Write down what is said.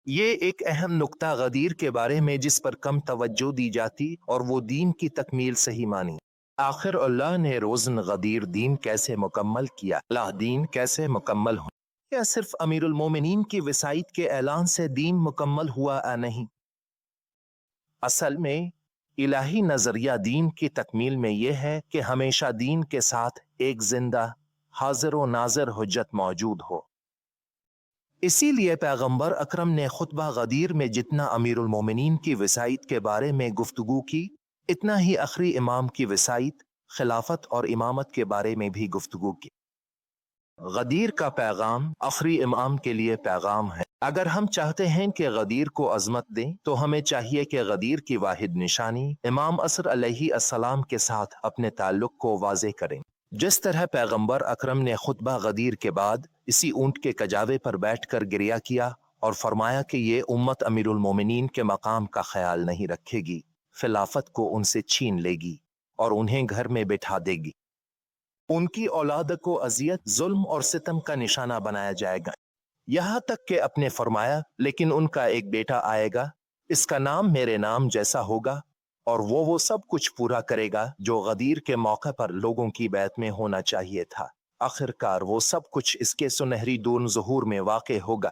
یہ ایک اہم نکتہ غدیر کے بارے میں جس پر کم توجہ دی جاتی اور وہ دین کی تکمیل سے ہی مانی۔ آخر اللہ نے روزن غدیر دین کیسے مکمل کیا؟ اللہ دین کیسے مکمل ہو؟ یا صرف امیر المومنین کی وصیت کے اعلان سے دین مکمل ہوا یا نہیں؟ اصل میں الہی نظریہ دین کی تکمیل میں یہ ہے کہ ہمیشہ دین کے ساتھ ایک زندہ حاضر و ناظر حجت موجود ہو۔ اسی لیے پیغمبر اکرم نے خطبہ غدیر میں جتنا امیر المومنین کی وصیت کے بارے میں گفتگو کی، اتنا ہی آخری امام کی وصیت، خلافت اور امامت کے بارے میں بھی گفتگو کی۔ غدیر کا پیغام آخری امام کے لیے پیغام ہے۔ اگر ہم چاہتے ہیں کہ غدیر کو عظمت دیں تو ہمیں چاہیے کہ غدیر کی واحد نشانی امام عصر علیہ السلام کے ساتھ اپنے تعلق کو واضح کریں۔ جس طرح پیغمبر اکرم نے خطبہ غدیر کے بعد اسی اونٹ کے کجاوے پر بیٹھ کر گریہ کیا اور فرمایا کہ یہ امت امیر المومنین کے مقام کا خیال نہیں رکھے گی، خلافت کو ان سے چھین لے گی اور انہیں گھر میں بٹھا دے گی، ان کی اولاد کو اذیت، ظلم اور ستم کا نشانہ بنایا جائے گا، یہاں تک کہ اپنے فرمایا لیکن ان کا ایک بیٹا آئے گا، اس کا نام میرے نام جیسا ہوگا اور وہ سب کچھ پورا کرے گا جو غدیر کے موقع پر لوگوں کی بیعت میں ہونا چاہیے تھا۔ آخرکار وہ سب کچھ اس کے سنہری دون ظہور میں واقع ہوگا۔